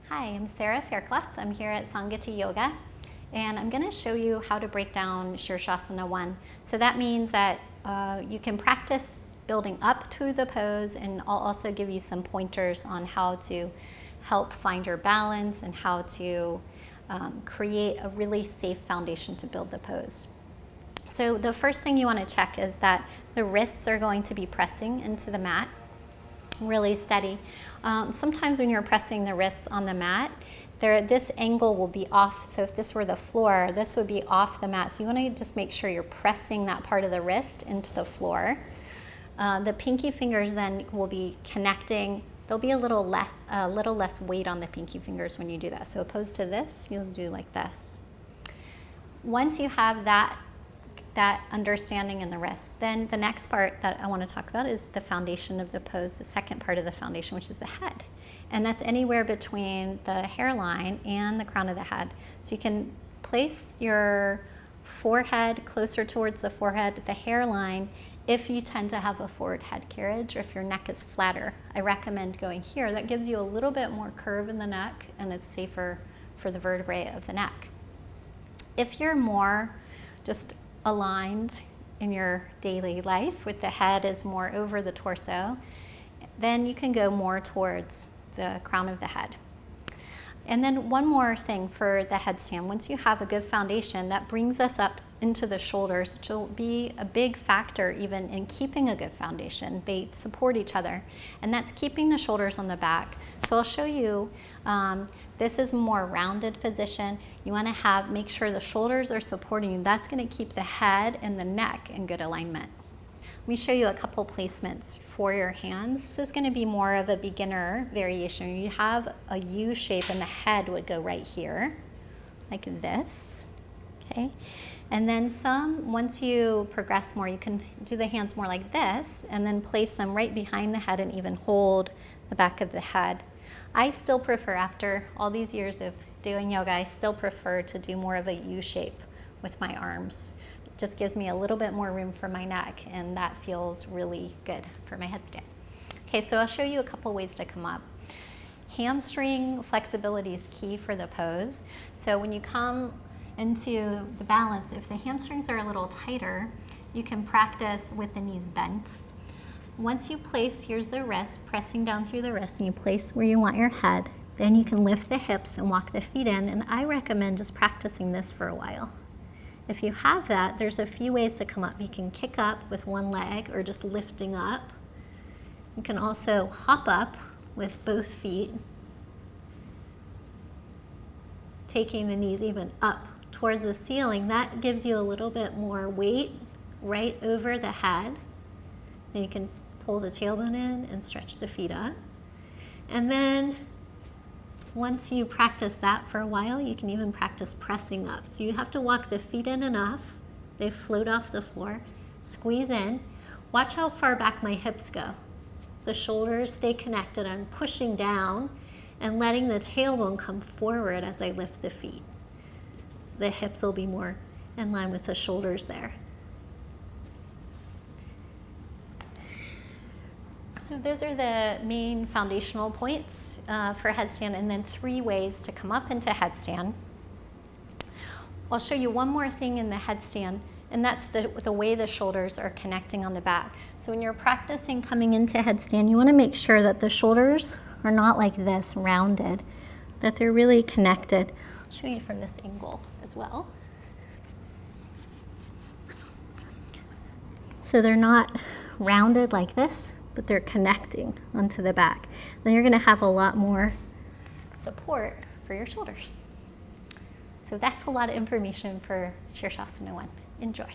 Hi, I'm Sarah Faircloth. I'm here at Sangati Yoga, and I'm going to show you how to break down Sirsasana I. So that means that you can practice building up to the pose, and I'll also give you some pointers on how to help find your balance and how to create a really safe foundation to build the pose. So the first thing you want to check is that the wrists are going to be pressing into the mat really steady. Sometimes when you're pressing the wrists on the mat, this angle will be off. So if this were the floor, this would be off the mat. So you want to just make sure you're pressing that part of the wrist into the floor. The pinky fingers then will be connecting. There'll be a little less weight on the pinky fingers when you do that. So opposed to this, you'll do like this. Once you have that understanding in the wrist, then the next part that I want to talk about is the foundation of the pose, the second part of the foundation, which is the head. And that's anywhere between the hairline and the crown of the head. So you can place your forehead closer towards the forehead, the hairline, if you tend to have a forward head carriage or if your neck is flatter. I recommend going here. That gives you a little bit more curve in the neck and it's safer for the vertebrae of the neck. If you're more just aligned in your daily life with the head is more over the torso, then you can go more towards the crown of the head. And then one more thing for the headstand, once you have a good foundation, that brings us up into the shoulders, which will be a big factor even in keeping a good foundation. They support each other, and that's keeping the shoulders on the back. So I'll show you, this is a more rounded position. You want to make sure the shoulders are supporting you. That's going to keep the head and the neck in good alignment. Let me show you a couple placements for your hands. This is going to be more of a beginner variation. You have a U shape and the head would go right here, like this, okay? And then once you progress more, you can do the hands more like this and then place them right behind the head and even hold the back of the head. I still prefer, after all these years of doing yoga, I still prefer to do more of a U shape with my arms. It just gives me a little bit more room for my neck, and that feels really good for my headstand. Okay, so I'll show you a couple ways to come up. Hamstring flexibility is key for the pose. So when you come into the balance, if the hamstrings are a little tighter, you can practice with the knees bent. Once you place, here's the wrist, pressing down through the wrist, and you place where you want your head. Then you can lift the hips and walk the feet in, and I recommend just practicing this for a while. If you have that, there's a few ways to come up. You can kick up with one leg or just lifting up. You can also hop up with both feet, taking the knees even up towards the ceiling. That gives you a little bit more weight right over the head. Then you can pull the tailbone in and stretch the feet up. And then once you practice that for a while, you can even practice pressing up. So you have to walk the feet in enough. They float off the floor. Squeeze in. Watch how far back my hips go. The shoulders stay connected. I'm pushing down and letting the tailbone come forward as I lift the feet. So the hips will be more in line with the shoulders there. So those are the main foundational points for headstand, and then 3 ways to come up into headstand. I'll show you one more thing in the headstand, and that's the way the shoulders are connecting on the back. So when you're practicing coming into headstand, you want to make sure that the shoulders are not like this, rounded, that they're really connected. I'll show you from this angle as well. So they're not rounded like this, but they're connecting onto the back. Then you're gonna have a lot more support for your shoulders. So that's a lot of information for Sirsasana I. Enjoy.